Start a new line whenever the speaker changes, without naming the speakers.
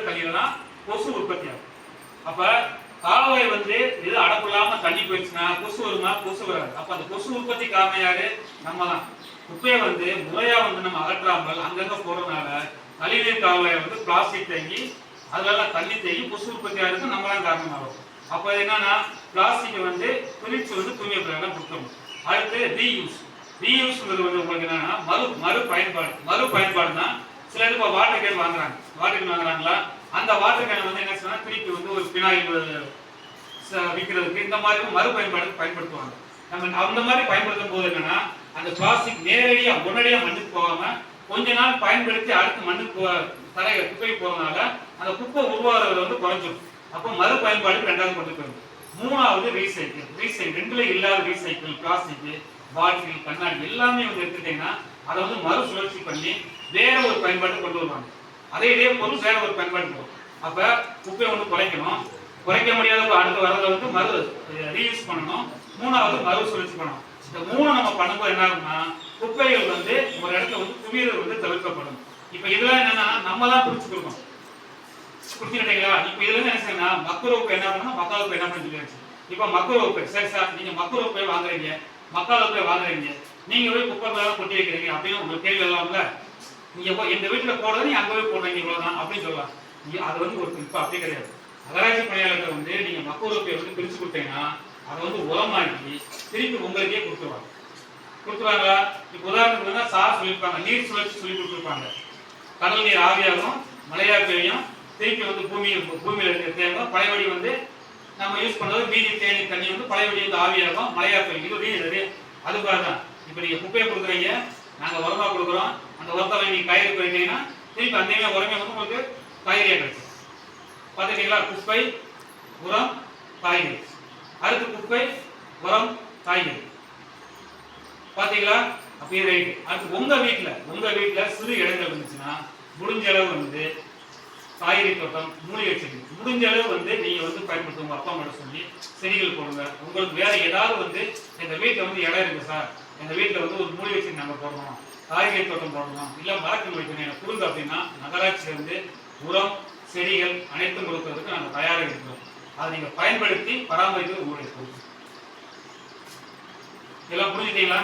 தண்ணியில தான் கொசு உற்பத்தி ஆகும். அப்ப கால்வாய் வந்து இது அடப்பு இல்லாம தண்ணி போயிடுச்சுன்னா கொசு வருமா? கொசு வராது. அப்ப அந்த கொசு உற்பத்தி காரணம் யாரு? நம்ம தான். குப்பையை வந்து முறையா வந்து நம்ம அகற்றாமல் அங்கங்க போறதுனால கழிவுநீர் கால்வாயை வந்து பிளாஸ்டிக் தேங்கி அதனால தண்ணி தேங்கி கொசு உற்பத்தி ஆகிறதுக்கு நம்ம தான் காரணமாகும். அப்ப என்னன்னா பிளாஸ்டிக் வந்து பிரிச்சு வந்து தூய்மை பணியாளர் கொடுக்கணும். அடுத்து ரீயூஸ்ங்கிறது வந்து உங்களுக்கு என்னன்னா மறு பயன்பாடுனா சில பேர் இப்போ வாட்டர் கேன் வாங்குறாங்களா, அந்த வாட்டர் கேன் வந்து என்ன சொன்னா திருப்பி வந்து ஒரு பினாயில் விற்கிறதுக்கு இந்த மாதிரி மறு பயன்பாடுக்கு பயன்படுத்துவாங்க. நம்ம அந்த மாதிரி பயன்படுத்தும் போது என்னன்னா அந்த பிளாஸ்டிக் நேரடியா உடனடியா மண்ணுக்கு போகாம கொஞ்ச நாள் பயன்படுத்தி அடுத்து மண்ணுக்கு குப்பை போறதுனால அந்த குப்பை உருவாகிறது வந்து குறைஞ்சிடும். அப்போ மறு பயன்பாடுக்கு ரெண்டாவது கொண்டு போயிடும். மூணாவது ரீசைக்கிள் ரெண்டுல இல்லாத ரீசைக்கிள் பிளாஸ்டிக் பாட்டில் கண்ணாடி எல்லாமே வந்து எடுத்துட்டீங்கன்னா அதை வந்து மறு சுழற்சி பண்ணி வேற ஒரு பயன்பாட்டு கொண்டு வருவாங்க. இதே பொருள் வேற ஒரு பயன்பாடு போகும். அப்ப குப்பையை வந்து குறைக்க முடியாத அடுத்து வரதை வந்து மறு ரீயூஸ் பண்ணணும். மூணாவது மறு சுழற்சி பண்ணணும். இந்த மூணு நம்ம பண்ணும்போது என்ன ஆகும்னா குப்பைகள் வந்து ஒரு இடத்துல வந்து குவியல் வந்து தவிர்க்கப்படும். இப்ப இதெல்லாம் என்னன்னா நம்ம தான் பிடிச்சு கொடுக்கணும். புரிஞ்சுக்கிட்டீங்களா? இப்ப இதுல என்ன செய்யணும்னா மக்குறவுப்பு என்ன பண்ணணும், மக்காவுப்பு என்ன பண்ணி சொல்லியாச்சு. இப்ப மக்குறவுப்பு சரி சார், நீங்க மக்குறவுப்பை வாங்குறீங்க, மக்காவுப்பை வாங்குறீங்க, நீங்க போய் குப்பை கொட்டி வைக்கிறீங்க அப்படின்னு உங்களுக்கு கேள்வி எல்லாம்ல. நீங்க எங்க வீட்டுல போடுறது நீங்க அங்க போய் போடுறீங்க இவ்வளவுதான் அப்படின்னு சொல்லலாம். அது வந்து ஒரு இப்ப அப்படி கிடையாது. நகராட்சி பணியாளர்கள் வந்து நீங்க மக்குறவுப்பை வந்து பிரிச்சு கொடுத்தீங்கன்னா அதை வந்து உரமாக்கி திருப்பி உங்களுக்கே கொடுத்துருவாங்களா? இப்ப உதாரணத்துக்கு சார் சொல்லியிருப்பாங்க, நீர் சுழற்சி சொல்லி கொடுத்துருப்பாங்க. கடல் நீர் ஆவியாகும், மழையா பெய்யும், திருப்பி வந்து பூமியில இருக்கிற தேங்கும், பழையபடி வந்து நம்ம யூஸ் பண்றது மீதி தேநீர் தண்ணி வந்து பழையபடி வந்து ஆவியாகும், மழையா பெய்யும். இது அதுக்காக தான் இப்ப நீங்க குப்பையை கொடுக்குறீங்க, நாங்க உரமா கொடுக்குறோம். அந்த உரத்தை நீங்க காய்கறி போயிட்டீங்கன்னா திருப்பி அந்த உரமே வந்து உங்களுக்கு காய்கறியா கிடைக்கும். பார்த்துட்டீங்களா? குப்பை உரம் காய்கறி, அடுத்து குப்பை உரம் காய்கறி. பாத்தீங்களா? அப்படியே ரைட்டு. அடுத்து உங்க வீட்டுல சிறு இடங்கள் இருந்துச்சுன்னா முடிஞ்ச அளவு வந்து காய்கறி தோட்டம், மூலிகை செடி முடிஞ்ச அளவு வந்து நீங்க வந்து பயன்படுத்துங்க. அப்பா அம்மா சொல்லி செடிகள் போடுங்க. உங்களுக்கு வேற ஏதாவது வந்து எங்க வீட்டுல வந்து இடம் இருக்கு சார், எங்க வீட்டுல வந்து ஒரு மூலிகை செடி நாங்க போடணும், காய்கறி தோட்டம் போடணும், இல்ல மரக்கன்று வைக்கணும் எனக்கு கொடுங்க அப்படின்னா நகராட்சியில இருந்து உரம் செடிகள் அனைத்தும் கொடுக்கறதுக்கு நாங்க தயாராக இருக்கிறோம். அதை நீங்க பயன்படுத்தி பராமரிக்கிறது உங்களுடைய பொறுப்பு. இதெல்லாம் புரிஞ்சுட்டீங்களா?